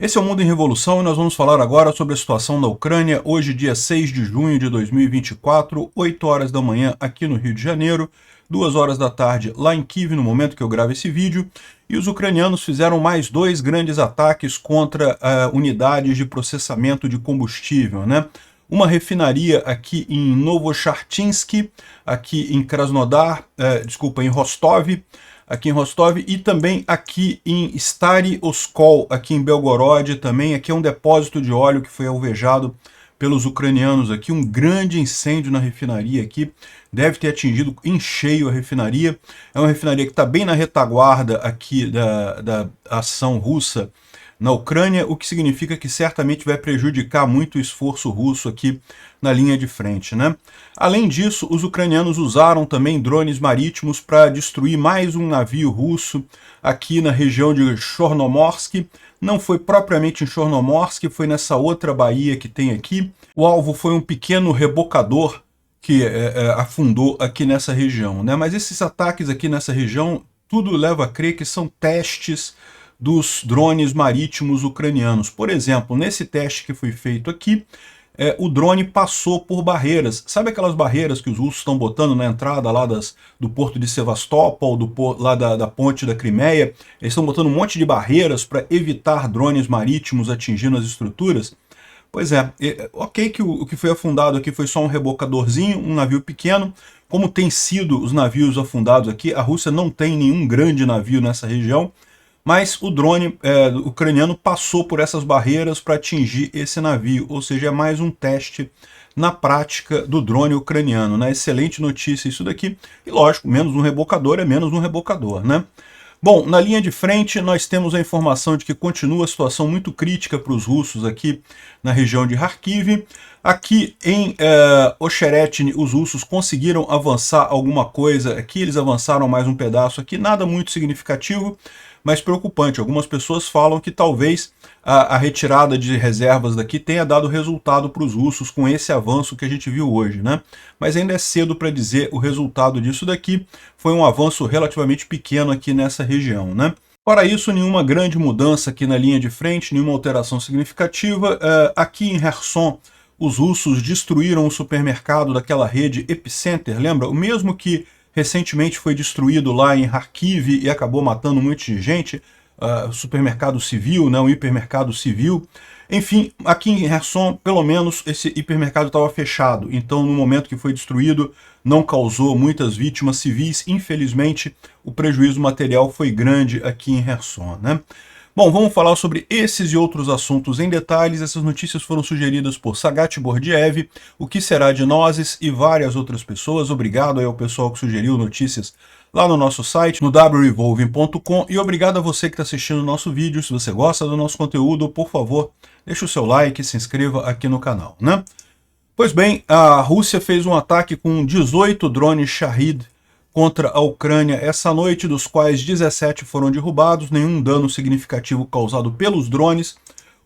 Esse é o Mundo em Revolução e nós vamos falar agora sobre a situação da Ucrânia, hoje dia 6 de junho de 2024, 8 horas da manhã aqui no Rio de Janeiro, 2 horas da tarde lá em Kiev, no momento que eu gravo esse vídeo, e os ucranianos fizeram mais 2 grandes ataques contra unidades de processamento de combustível, né? Uma refinaria aqui em Novochartinsky, aqui em Krasnodar, em Rostov, e também aqui em Stary Oskol, aqui em Belgorod também. Aqui é um depósito de óleo que foi alvejado pelos ucranianos aqui, um grande incêndio na refinaria aqui, deve ter atingido em cheio a refinaria. É uma refinaria que está bem na retaguarda aqui da ação russa na Ucrânia, o que significa que certamente vai prejudicar muito o esforço russo aqui na linha de frente, né? Além disso, os ucranianos usaram também drones marítimos para destruir mais um navio russo aqui na região de Chornomorsk. Não foi propriamente em Chornomorsk, foi nessa outra baía que tem aqui. O alvo foi um pequeno rebocador que afundou aqui nessa região, né? Mas esses ataques aqui nessa região, tudo leva a crer que são testes dos drones marítimos ucranianos. Por exemplo, nesse teste que foi feito aqui, o drone passou por barreiras. Sabe aquelas barreiras que os russos estão botando na entrada lá do porto de Sevastopol, lá da ponte da Crimeia? Eles estão botando um monte de barreiras para evitar drones marítimos atingindo as estruturas. Pois é, ok que o que foi afundado aqui foi só um rebocadorzinho, um navio pequeno. Como tem sido os navios afundados aqui, a Rússia não tem nenhum grande navio nessa região, mas o drone ucraniano passou por essas barreiras para atingir esse navio, ou seja, é mais um teste na prática do drone ucraniano, né? Excelente notícia isso daqui, e lógico, menos um rebocador é menos um rebocador, né? Bom, na linha de frente nós temos a informação de que continua a situação muito crítica para os russos aqui na região de Kharkiv. Aqui em Ocheretny os russos conseguiram avançar alguma coisa aqui, eles avançaram mais um pedaço aqui, nada muito significativo, mas preocupante. Algumas pessoas falam que talvez a retirada de reservas daqui tenha dado resultado para os russos com esse avanço que a gente viu hoje, né? Mas ainda é cedo para dizer o resultado disso daqui. Foi um avanço relativamente pequeno aqui nessa região, né? Fora isso, nenhuma grande mudança aqui na linha de frente, nenhuma alteração significativa. Aqui em Kherson, os russos destruíram o supermercado daquela rede Epicenter, lembra? O mesmo que recentemente foi destruído lá em Kharkiv e acabou matando um monte de gente, supermercado civil, né, um hipermercado civil. Enfim, aqui em Kherson, pelo menos, esse hipermercado estava fechado, então no momento que foi destruído, não causou muitas vítimas civis. Infelizmente, o prejuízo material foi grande aqui em Kherson, né? Bom, vamos falar sobre esses e outros assuntos em detalhes. Essas notícias foram sugeridas por Sagat Bordiev, O Que Será de Nozes e várias outras pessoas. Obrigado aí ao pessoal que sugeriu notícias lá no nosso site, no wrevolving.com, e obrigado a você que está assistindo o nosso vídeo. Se você gosta do nosso conteúdo, por favor, deixe o seu like e se inscreva aqui no canal, né? Pois bem, a Rússia fez um ataque com 18 drones Shahid contra a Ucrânia essa noite, dos quais 17 foram derrubados, nenhum dano significativo causado pelos drones.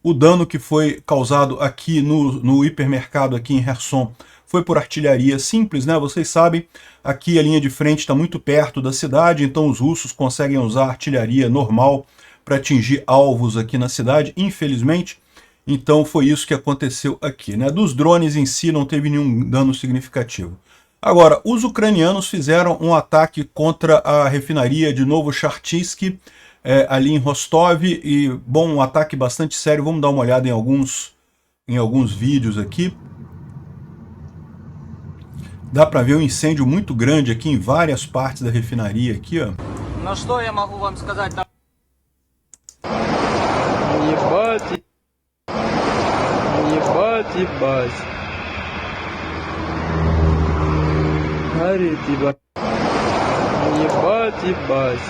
O dano que foi causado aqui no hipermercado aqui em Kherson foi por artilharia simples, né? Vocês sabem, aqui a linha de frente está muito perto da cidade, então os russos conseguem usar artilharia normal para atingir alvos aqui na cidade, infelizmente. Então foi isso que aconteceu aqui, né? Dos drones em si não teve nenhum dano significativo. Agora, os ucranianos fizeram um ataque contra a refinaria de Novochartinsky, ali em Rostov, e, bom, um ataque bastante sério. Vamos dar uma olhada em alguns vídeos aqui. Dá para ver um incêndio muito grande aqui em várias partes da refinaria aqui, ó. Ну что я могу вам сказать? Ебать, ебать, ебать. Горит, ебать. Ебать, ебать.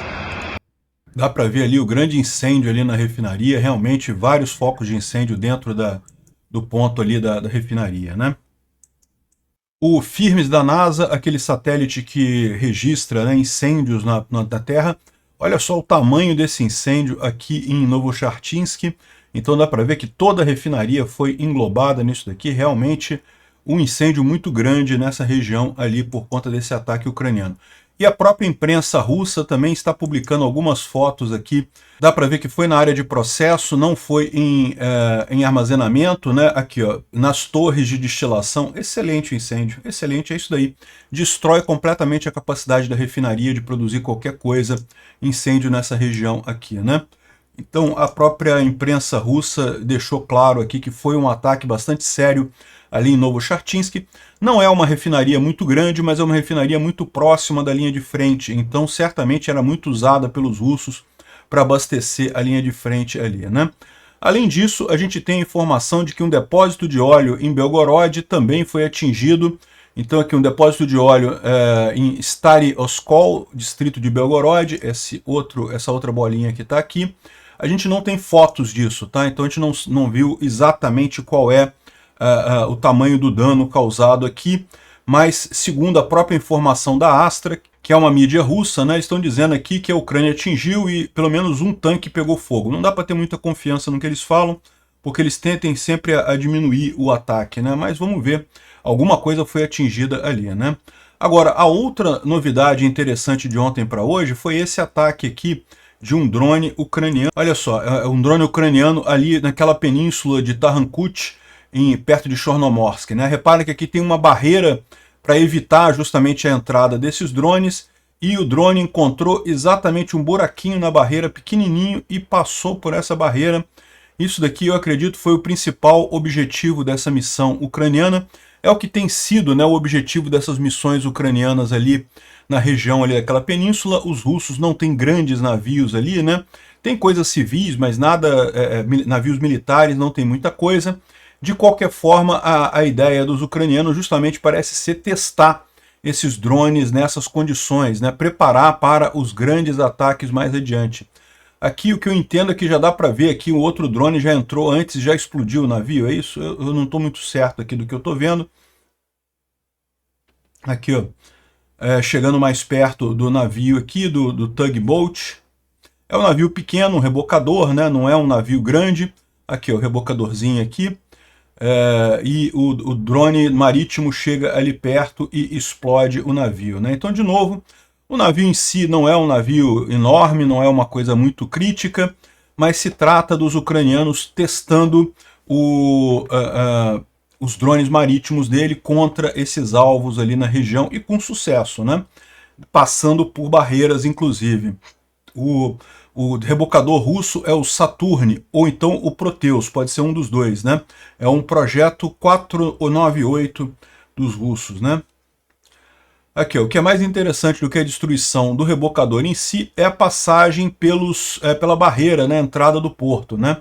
Dá para ver ali o grande incêndio ali na refinaria, realmente vários focos de incêndio dentro do ponto ali da refinaria, né? O Firmes da NASA, aquele satélite que registra, né, incêndios na Terra, olha só o tamanho desse incêndio aqui em Novochartinsky. Então dá para ver que toda a refinaria foi englobada nisso daqui, realmente um incêndio muito grande nessa região ali por conta desse ataque ucraniano. E a própria imprensa russa também está publicando algumas fotos aqui. Dá para ver que foi na área de processo, não foi em armazenamento, né? Aqui, ó, nas torres de destilação. Excelente o incêndio, excelente, é isso daí. Destrói completamente a capacidade da refinaria de produzir qualquer coisa. Incêndio nessa região aqui, né? Então, a própria imprensa russa deixou claro aqui que foi um ataque bastante sério ali em Novochartinsky. Não é uma refinaria muito grande, mas é uma refinaria muito próxima da linha de frente. Então, certamente era muito usada pelos russos para abastecer a linha de frente ali, né? Além disso, a gente tem a informação de que um depósito de óleo em Belgorod também foi atingido. Então, aqui um depósito de óleo em Stary Oskol, distrito de Belgorod, essa outra bolinha que está aqui. A gente não tem fotos disso, tá? Então a gente não viu exatamente qual é o tamanho do dano causado aqui, mas segundo a própria informação da Astra, que é uma mídia russa, né, estão dizendo aqui que a Ucrânia atingiu e pelo menos um tanque pegou fogo. Não dá para ter muita confiança no que eles falam, porque eles tentem sempre a diminuir o ataque, né? Mas vamos ver, alguma coisa foi atingida ali, né? Agora, a outra novidade interessante de ontem para hoje foi esse ataque aqui de um drone ucraniano. Olha só, é um drone ucraniano ali naquela península de Tarrankut, perto de Chornomorsk, né? Repara que aqui tem uma barreira para evitar justamente a entrada desses drones, e o drone encontrou exatamente um buraquinho na barreira, pequenininho, e passou por essa barreira. Isso daqui, eu acredito, foi o principal objetivo dessa missão ucraniana. É o que tem sido, né, o objetivo dessas missões ucranianas ali na região ali daquela península. Os russos não têm grandes navios ali, né? Tem coisas civis, mas nada, navios militares não tem muita coisa. De qualquer forma, a ideia dos ucranianos justamente parece ser testar esses drones nessas condições, né? Preparar para os grandes ataques mais adiante. Aqui o que eu entendo é que já dá para ver aqui o outro drone já entrou antes, já explodiu o navio, é isso? Eu não estou muito certo aqui do que eu estou vendo. Aqui, ó. Chegando mais perto do navio aqui, do tugboat. É um navio pequeno, um rebocador, né? Não é um navio grande. Aqui, ó, o rebocadorzinho aqui. E o drone marítimo chega ali perto e explode o navio, né? Então, de novo, o navio em si não é um navio enorme, não é uma coisa muito crítica, mas se trata dos ucranianos testando os drones marítimos dele contra esses alvos ali na região, e com sucesso, né? Passando por barreiras, inclusive. O rebocador russo é o Saturn, ou então o Proteus, pode ser um dos dois, né? É um projeto 498 dos russos, né? Aqui, ó, o que é mais interessante do que a destruição do rebocador em si é a passagem pela barreira, né? Entrada do porto, né?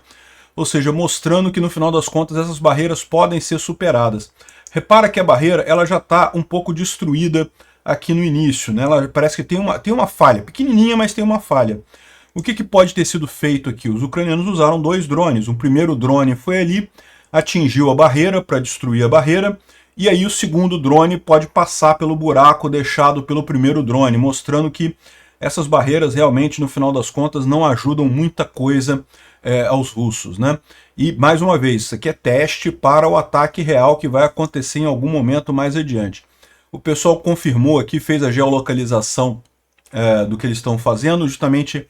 Ou seja, mostrando que no final das contas essas barreiras podem ser superadas. Repara que a barreira ela já está um pouco destruída aqui no início, né? Ela parece que tem uma falha, pequenininha, mas tem uma falha. O que pode ter sido feito aqui? Os ucranianos usaram dois drones. O primeiro drone foi ali, atingiu a barreira para destruir a barreira, e aí o segundo drone pode passar pelo buraco deixado pelo primeiro drone, mostrando que essas barreiras realmente, no final das contas, não ajudam muita coisa aos russos, né? E, mais uma vez, isso aqui é teste para o ataque real que vai acontecer em algum momento mais adiante. O pessoal confirmou aqui, fez a geolocalização do que eles estão fazendo, justamente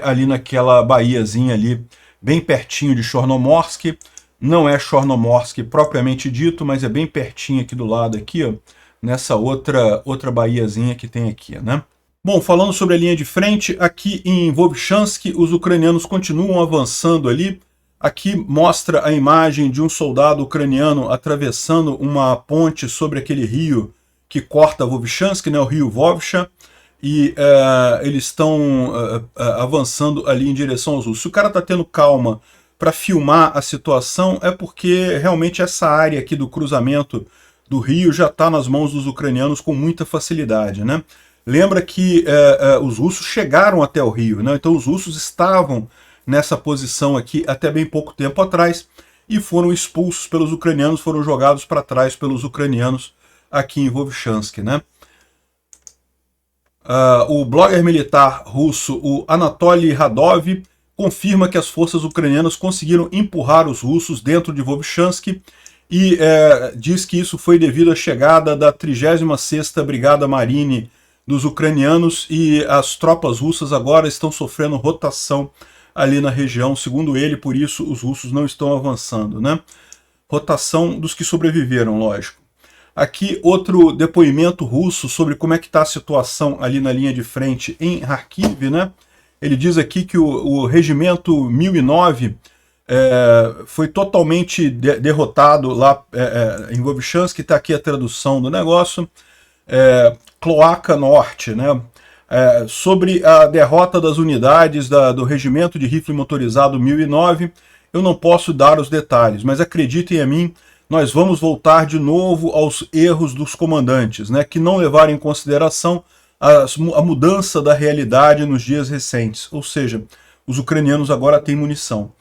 ali naquela baíazinha ali, bem pertinho de Chornomorsk. Não é Chornomorsk propriamente dito, mas é bem pertinho aqui do lado, aqui, ó, nessa outra baíazinha que tem aqui, né? Bom, falando sobre a linha de frente, aqui em Vovchansk, os ucranianos continuam avançando ali. Aqui mostra a imagem de um soldado ucraniano atravessando uma ponte sobre aquele rio que corta Vovchansk, né, o rio Vovcha, e eles estão avançando ali em direção aos russos. Se o cara está tendo calma para filmar a situação, é porque realmente essa área aqui do cruzamento do rio já está nas mãos dos ucranianos com muita facilidade, né? Lembra que os russos chegaram até o rio, né? Então os russos estavam nessa posição aqui até bem pouco tempo atrás e foram expulsos pelos ucranianos, foram jogados para trás pelos ucranianos aqui em Vovchansk, né? O blogger militar russo, o Anatoly Radov, confirma que as forças ucranianas conseguiram empurrar os russos dentro de Vovchansk e diz que isso foi devido à chegada da 36ª Brigada Marine dos ucranianos e as tropas russas agora estão sofrendo rotação ali na região, segundo ele, por isso os russos não estão avançando, né? Rotação dos que sobreviveram, lógico. Aqui outro depoimento russo sobre como é que está a situação ali na linha de frente em Kharkiv, né? Ele diz aqui que o regimento 1009 foi totalmente derrotado lá em Vovchansk, está aqui a tradução do negócio, Cloaca Norte, né? Sobre a derrota das unidades do regimento de rifle motorizado 1009, eu não posso dar os detalhes, mas acreditem em mim, nós vamos voltar de novo aos erros dos comandantes, né, que não levaram em consideração a mudança da realidade nos dias recentes, ou seja, os ucranianos agora têm munição.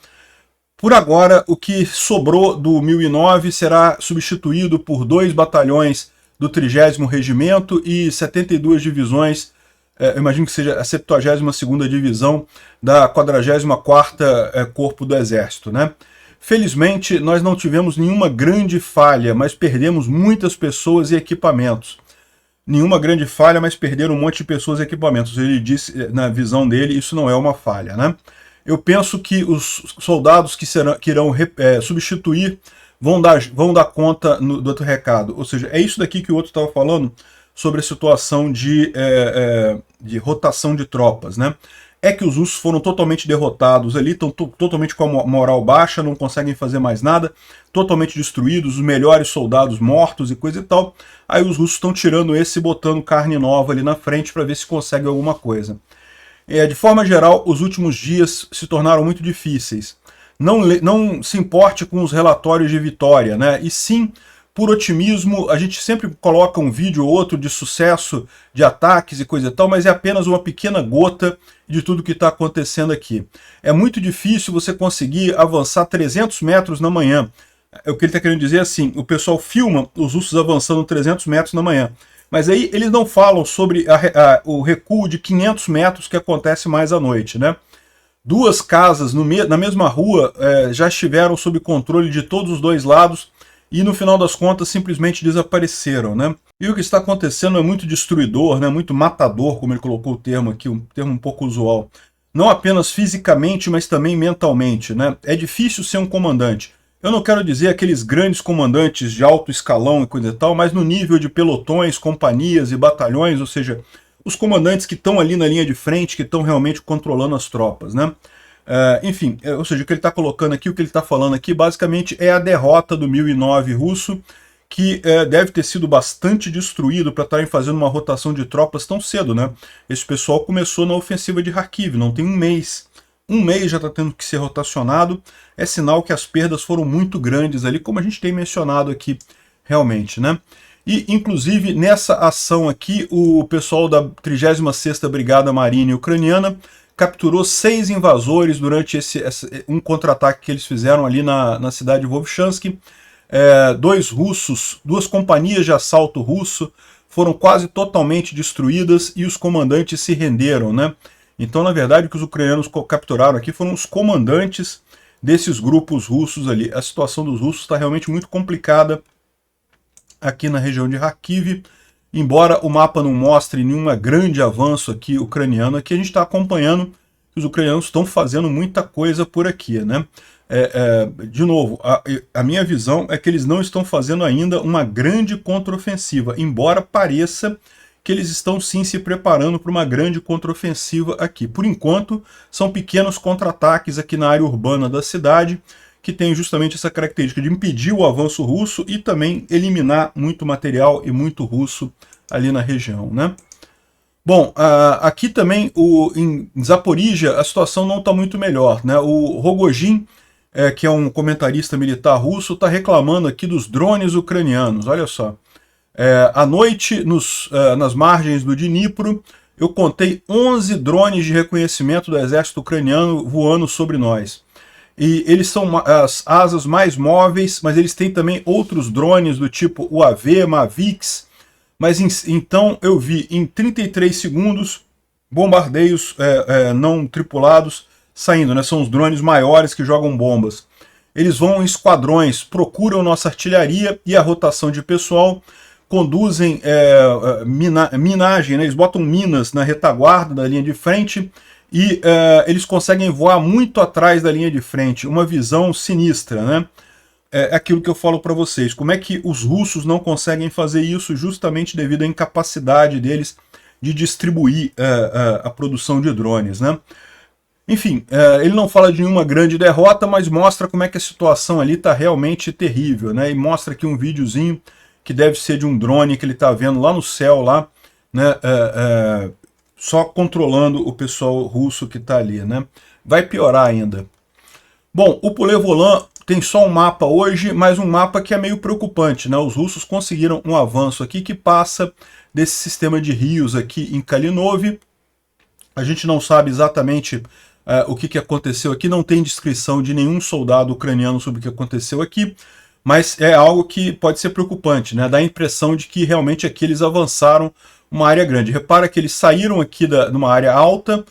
Por agora, o que sobrou do 1009 será substituído por 2 batalhões do 30º Regimento e 72 divisões, eu imagino que seja a 72ª Divisão da 44º Corpo do Exército, né? Felizmente, nós não tivemos nenhuma grande falha, mas perdemos muitas pessoas e equipamentos. Nenhuma grande falha, mas perderam um monte de pessoas e equipamentos. Ele disse, na visão dele, isso não é uma falha, né? Eu penso que os soldados que irão substituir vão dar conta do outro recado. Ou seja, é isso daqui que o outro estava falando sobre a situação de rotação de tropas, né? É que os russos foram totalmente derrotados ali, estão totalmente com a moral baixa, não conseguem fazer mais nada, totalmente destruídos, os melhores soldados mortos e coisa e tal. Aí os russos estão tirando esse e botando carne nova ali na frente para ver se consegue alguma coisa. De forma geral, os últimos dias se tornaram muito difíceis. Não se importe com os relatórios de vitória, né? E sim, por otimismo, a gente sempre coloca um vídeo ou outro de sucesso, de ataques e coisa e tal, mas é apenas uma pequena gota de tudo que está acontecendo aqui. É muito difícil você conseguir avançar 300 metros na manhã. O que ele está querendo dizer é assim, o pessoal filma os russos avançando 300 metros na manhã, mas aí eles não falam sobre o recuo de 500 metros que acontece mais à noite, né? 2 casas na mesma rua já estiveram sob controle de todos os 2 lados, e no final das contas simplesmente desapareceram, né? E o que está acontecendo é muito destruidor, né? Muito matador, como ele colocou o termo aqui, um termo um pouco usual. Não apenas fisicamente, mas também mentalmente, né? É difícil ser um comandante. Eu não quero dizer aqueles grandes comandantes de alto escalão e coisa e tal, mas no nível de pelotões, companhias e batalhões, ou seja, os comandantes que estão ali na linha de frente, que estão realmente controlando as tropas, né? Enfim, ou seja, o que ele está colocando aqui, o que ele está falando aqui, basicamente é a derrota do 1009 russo, que deve ter sido bastante destruído para estarem fazendo uma rotação de tropas tão cedo, né? Esse pessoal começou na ofensiva de Kharkiv, não tem um mês. Um mês já está tendo que ser rotacionado, é sinal que as perdas foram muito grandes ali, como a gente tem mencionado aqui realmente, né? E, inclusive, nessa ação aqui, o pessoal da 36ª Brigada Marinha Ucraniana capturou 6 invasores durante um contra-ataque que eles fizeram ali na cidade de Vovchansk. 2 companhias de assalto russo foram quase totalmente destruídas e os comandantes se renderam, né? Então, na verdade, o que os ucranianos capturaram aqui foram os comandantes desses grupos russos ali. A situação dos russos está realmente muito complicada aqui na região de Kharkiv. Embora o mapa não mostre nenhum grande avanço aqui ucraniano, aqui a gente está acompanhando que os ucranianos estão fazendo muita coisa por aqui, né? De novo, a minha visão é que eles não estão fazendo ainda uma grande contraofensiva, embora pareça que eles estão sim se preparando para uma grande contraofensiva aqui. Por enquanto, são pequenos contra-ataques aqui na área urbana da cidade, que tem justamente essa característica de impedir o avanço russo e também eliminar muito material e muito russo ali na região, né? Bom, aqui também em Zaporizhia a situação não está muito melhor, né? O Rogojin, que é um comentarista militar russo, está reclamando aqui dos drones ucranianos, olha só. À noite, nas margens do Dnipro, eu contei 11 drones de reconhecimento do exército ucraniano voando sobre nós. E eles são as asas mais móveis, mas eles têm também outros drones do tipo UAV, Mavics. Mas então eu vi em 33 segundos bombardeios não tripulados saindo, né? São os drones maiores que jogam bombas. Eles vão em esquadrões, procuram nossa artilharia e a rotação de pessoal. conduzem minagem, né? Eles botam minas na retaguarda da linha de frente e eles conseguem voar muito atrás da linha de frente, uma visão sinistra, né? É aquilo que eu falo para vocês, como é que os russos não conseguem fazer isso justamente devido à incapacidade deles de distribuir a produção de drones, né? Enfim, ele não fala de nenhuma grande derrota, mas mostra como é que a situação ali está realmente terrível, né? E mostra aqui um videozinho que deve ser de um drone que ele está vendo lá no céu, lá, né? Só controlando o pessoal russo que está ali, né? Vai piorar ainda. Bom, o Pulevolan tem só um mapa hoje, mas um mapa que é meio preocupante, né? Os russos conseguiram um avanço aqui que passa desse sistema de rios aqui em Kalinov. A gente não sabe exatamente o que aconteceu aqui, não tem descrição de nenhum soldado ucraniano sobre o que aconteceu aqui, mas é algo que pode ser preocupante, né? Dá a impressão de que realmente aqui eles avançaram uma área grande. Repara que eles saíram aqui numa área alta,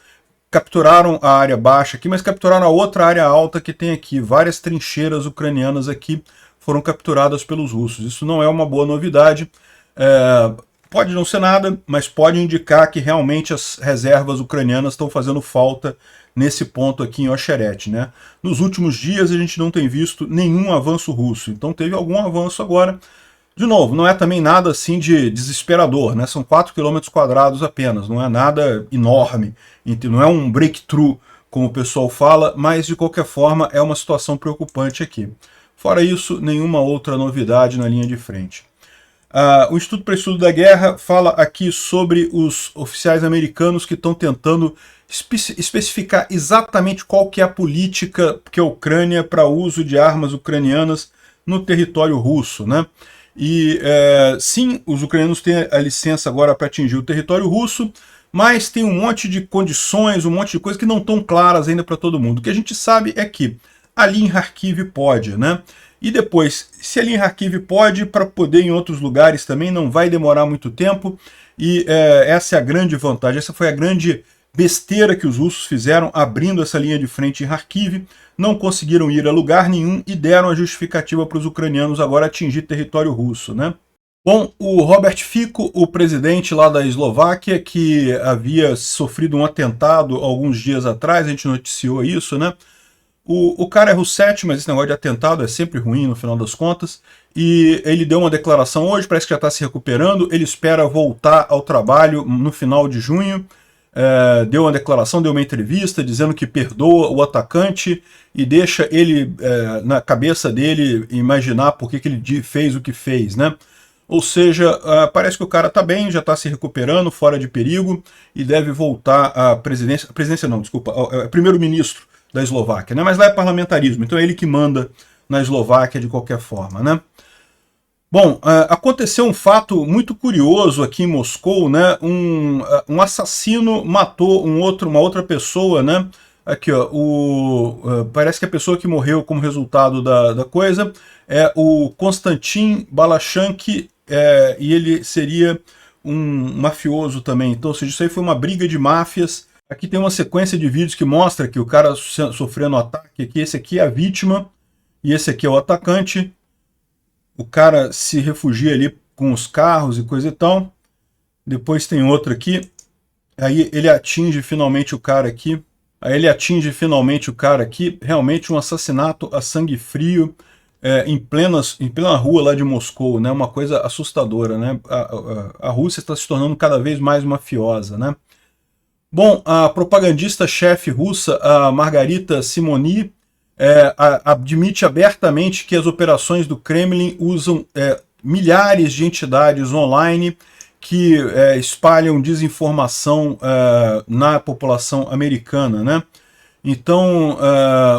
capturaram a área baixa aqui, mas capturaram a outra área alta que tem aqui. Várias trincheiras ucranianas aqui foram capturadas pelos russos. Isso não é uma boa novidade. Pode não ser nada, mas pode indicar que realmente as reservas ucranianas estão fazendo falta nesse ponto aqui em Osheret, né? Nos últimos dias a gente não tem visto nenhum avanço russo, então teve algum avanço agora. De novo, não é também nada assim de desesperador, né? São 4 km² apenas, não é nada enorme, não é um breakthrough, como o pessoal fala, mas de qualquer forma é uma situação preocupante aqui. Fora isso, nenhuma outra novidade na linha de frente. O Instituto para Estudo da Guerra fala aqui sobre os oficiais americanos que estão tentando especificar exatamente qual que é a política que a Ucrânia para uso de armas ucranianas no território russo, né? E sim, os ucranianos têm a licença agora para atingir o território russo, mas tem um monte de condições, um monte de coisas que não estão claras ainda para todo mundo. O que a gente sabe é que ali em Kharkiv pode, né? E depois, se ali em Kharkiv pode, para poder em outros lugares também não vai demorar muito tempo, e essa é a grande vantagem, essa foi a grande besteira que os russos fizeram abrindo essa linha de frente em Kharkiv, não conseguiram ir a lugar nenhum e deram a justificativa para os ucranianos agora atingir território russo, né? Bom, o Robert Fico, o presidente lá da Eslováquia, que havia sofrido um atentado alguns dias atrás, a gente noticiou isso, né? O cara é russete, mas esse negócio de atentado é sempre ruim no final das contas, e ele deu uma declaração hoje, parece que já está se recuperando, ele espera voltar ao trabalho no final de junho, deu uma declaração, deu uma entrevista dizendo que perdoa o atacante e deixa ele, na cabeça dele, imaginar por que ele fez o que fez, né? Ou seja, parece que o cara está bem, já está se recuperando, fora de perigo, e deve voltar à presidência, primeiro-ministro da Eslováquia, né? Mas lá é parlamentarismo, então é ele que manda na Eslováquia de qualquer forma, né? Bom, aconteceu um fato muito curioso aqui em Moscou, né? Um assassino matou uma outra pessoa, né? Aqui, ó, parece que a pessoa que morreu como resultado da coisa é o Konstantin Balachanky, e ele seria um mafioso também. Então, ou seja, isso aí foi uma briga de máfias. Aqui tem uma sequência de vídeos que mostra que o cara sofrendo um ataque, aqui, esse aqui é a vítima e esse aqui é o atacante. O cara se refugia ali com os carros e coisa e tal. Depois tem outro aqui. Aí ele atinge finalmente o cara aqui. Realmente um assassinato a sangue frio em plena rua lá de Moscou, né? Uma coisa assustadora, né? A Rússia está se tornando cada vez mais mafiosa, né? Bom, a propagandista-chefe russa, a Margarita Simoni, admite abertamente que as operações do Kremlin usam milhares de entidades online que espalham desinformação na população americana, né? Então,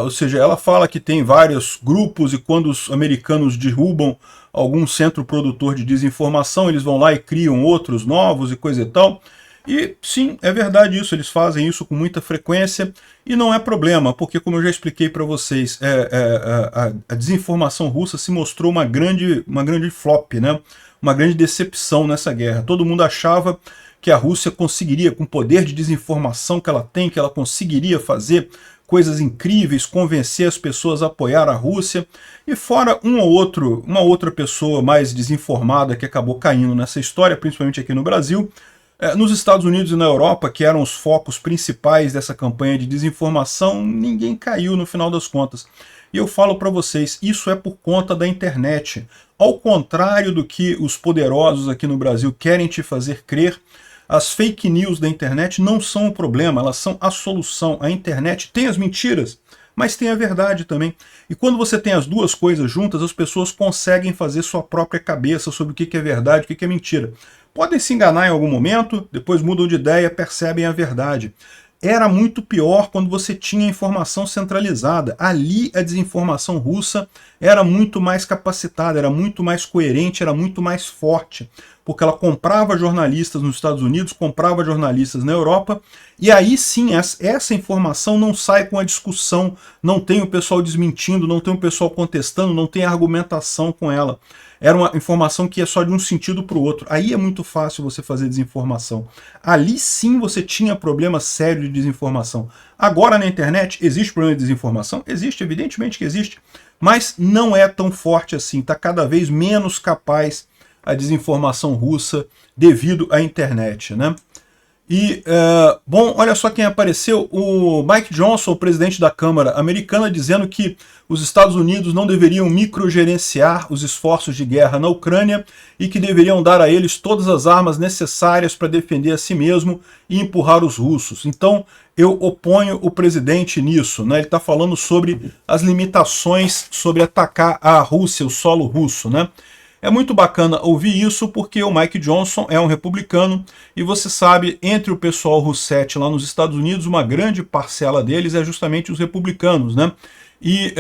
ou seja, ela fala que tem vários grupos e quando os americanos derrubam algum centro produtor de desinformação, eles vão lá e criam outros novos e coisa e tal. E sim, é verdade isso, eles fazem isso com muita frequência e não é problema, porque como eu já expliquei para vocês, a desinformação russa se mostrou uma grande flop, né? Uma grande decepção nessa guerra. Todo mundo achava que a Rússia conseguiria, com o poder de desinformação que ela tem, que ela conseguiria fazer coisas incríveis, convencer as pessoas a apoiar a Rússia, e fora uma outra pessoa mais desinformada que acabou caindo nessa história, principalmente aqui no Brasil. Nos Estados Unidos e na Europa, que eram os focos principais dessa campanha de desinformação, ninguém caiu no final das contas. E eu falo para vocês, isso é por conta da internet. Ao contrário do que os poderosos aqui no Brasil querem te fazer crer, as fake news da internet não são o problema, elas são a solução. A internet tem as mentiras, mas tem a verdade também. E quando você tem as duas coisas juntas, as pessoas conseguem fazer sua própria cabeça sobre o que é verdade e o que é mentira. Podem se enganar em algum momento, depois mudam de ideia, percebem a verdade. Era muito pior quando você tinha informação centralizada. Ali a desinformação russa era muito mais capacitada, era muito mais coerente, era muito mais forte. Porque ela comprava jornalistas nos Estados Unidos, comprava jornalistas na Europa, e aí sim, essa informação não sai com a discussão, não tem o pessoal desmentindo, não tem o pessoal contestando, não tem argumentação com ela. Era uma informação que ia só de um sentido para o outro. Aí é muito fácil você fazer desinformação. Ali sim você tinha problema sério de desinformação. Agora na internet existe problema de desinformação? Existe, evidentemente que existe, mas não é tão forte assim, está cada vez menos capaz a desinformação russa devido à internet, né? E, bom, olha só quem apareceu, o Mike Johnson, o presidente da Câmara americana, dizendo que os Estados Unidos não deveriam microgerenciar os esforços de guerra na Ucrânia e que deveriam dar a eles todas as armas necessárias para defender a si mesmo e empurrar os russos. Então, eu oponho o presidente nisso, né? Ele está falando sobre as limitações sobre atacar a Rússia, o solo russo, né? É muito bacana ouvir isso porque o Mike Johnson é um republicano e você sabe, entre o pessoal russete lá nos Estados Unidos, uma grande parcela deles é justamente os republicanos, né? E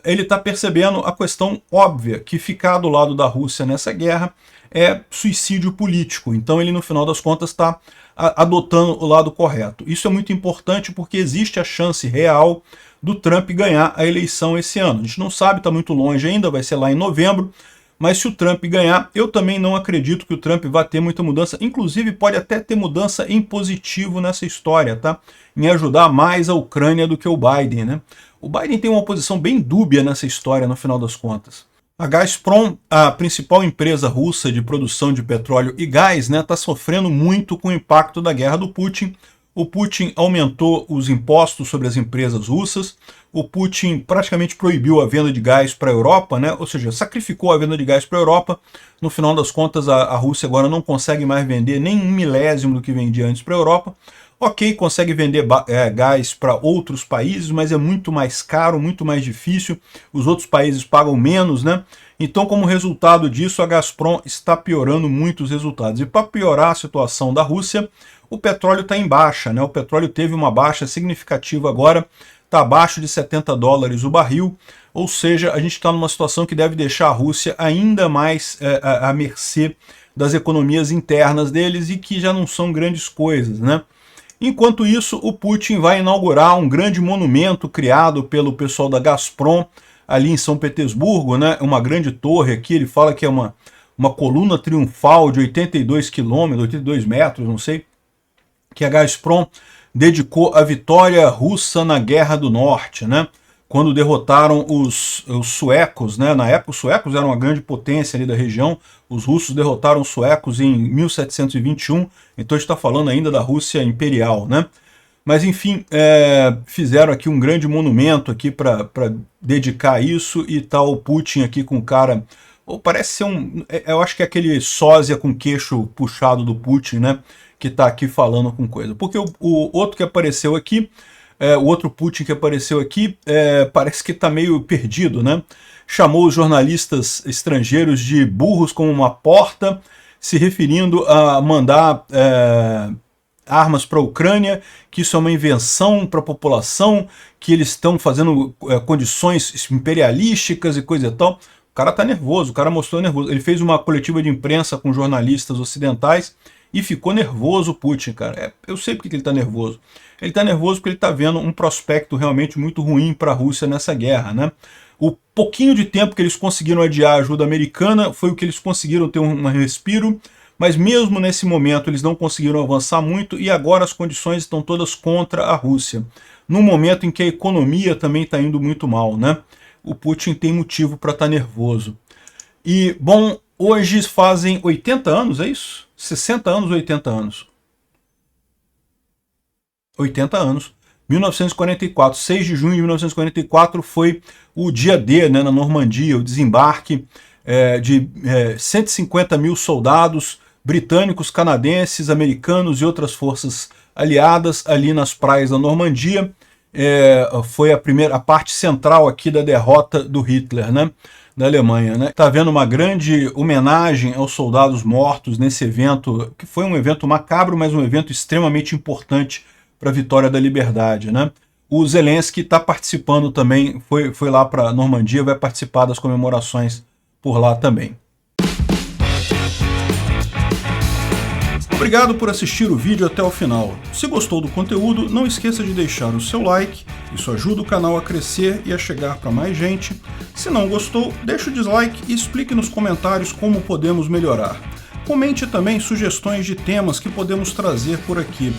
ele está percebendo a questão óbvia, que ficar do lado da Rússia nessa guerra é suicídio político. Então ele, no final das contas, está adotando o lado correto. Isso é muito importante porque existe a chance real do Trump ganhar a eleição esse ano. A gente não sabe, está muito longe ainda, vai ser lá em novembro. Mas se o Trump ganhar, eu também não acredito que o Trump vai ter muita mudança. Inclusive, pode até ter mudança em positivo nessa história, tá? Em ajudar mais a Ucrânia do que o Biden, né? O Biden tem uma posição bem dúbia nessa história, no final das contas. A Gazprom, a principal empresa russa de produção de petróleo e gás, né, está sofrendo muito com o impacto da guerra do Putin. O Putin aumentou os impostos sobre as empresas russas, o Putin praticamente proibiu a venda de gás para a Europa, né? Ou seja, sacrificou a venda de gás para a Europa. No final das contas, a Rússia agora não consegue mais vender nem 1/1000 do que vendia antes para a Europa. Ok, consegue vender gás para outros países, mas é muito mais caro, muito mais difícil. Os outros países pagam menos, né? Então, como resultado disso, a Gazprom está piorando muito os resultados. E para piorar a situação da Rússia, o petróleo está em baixa, né? O petróleo teve uma baixa significativa agora, está abaixo de $70 o barril, ou seja, a gente está numa situação que deve deixar a Rússia ainda mais à mercê das economias internas deles e que já não são grandes coisas, né? Enquanto isso, o Putin vai inaugurar um grande monumento criado pelo pessoal da Gazprom ali em São Petersburgo, né? Uma grande torre aqui, ele fala que é uma coluna triunfal de 82 quilômetros, 82 metros, não sei, que a Gazprom dedicou à vitória russa na Guerra do Norte, né? Quando derrotaram os suecos, né? Na época os suecos eram uma grande potência ali da região, os russos derrotaram os suecos em 1721, então a gente está falando ainda da Rússia imperial, né? Mas enfim, fizeram aqui um grande monumento aqui para dedicar isso, e tá o Putin aqui com o cara, ou parece ser eu acho que é aquele sósia com queixo puxado do Putin, né? Que está aqui falando com coisa. Porque o outro que apareceu aqui, o outro Putin que apareceu aqui, parece que está meio perdido, né? Chamou os jornalistas estrangeiros de burros como uma porta, se referindo a mandar armas para a Ucrânia, que isso é uma invenção para a população, que eles estão fazendo condições imperialísticas e coisa e tal. O cara está nervoso, o cara mostrou nervoso. Ele fez uma coletiva de imprensa com jornalistas ocidentais e ficou nervoso o Putin, cara. Eu sei porque ele está nervoso. Ele está nervoso porque ele está vendo um prospecto realmente muito ruim para a Rússia nessa guerra, né? O pouquinho de tempo que eles conseguiram adiar a ajuda americana foi o que eles conseguiram ter um respiro, mas mesmo nesse momento eles não conseguiram avançar muito e agora as condições estão todas contra a Rússia. num momento em que a economia também está indo muito mal, né? O Putin tem motivo para estar nervoso. E, bom, hoje fazem 80 anos, é isso? 60 anos ou 80 anos? 80 anos. 1944, 6 de junho de 1944 foi o dia D, né, na Normandia, o desembarque de 150 mil soldados britânicos, canadenses, americanos e outras forças aliadas ali nas praias da Normandia. Foi a parte central aqui da derrota do Hitler, né, da Alemanha, né? Tá havendo uma grande homenagem aos soldados mortos nesse evento, que foi um evento macabro, mas um evento extremamente importante para a vitória da liberdade, né? O Zelensky está participando também, foi lá para a Normandia, vai participar das comemorações por lá também. Obrigado por assistir o vídeo até o final. Se gostou do conteúdo, não esqueça de deixar o seu like, isso ajuda o canal a crescer e a chegar para mais gente. Se não gostou, deixe o dislike e explique nos comentários como podemos melhorar. Comente também sugestões de temas que podemos trazer por aqui.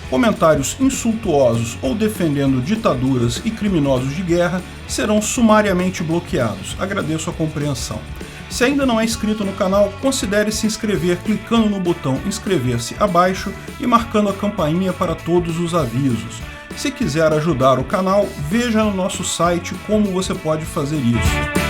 Comentários insultuosos ou defendendo ditaduras e criminosos de guerra serão sumariamente bloqueados. Agradeço a compreensão. Se ainda não é inscrito no canal, considere se inscrever clicando no botão inscrever-se abaixo e marcando a campainha para todos os avisos. Se quiser ajudar o canal, veja no nosso site como você pode fazer isso.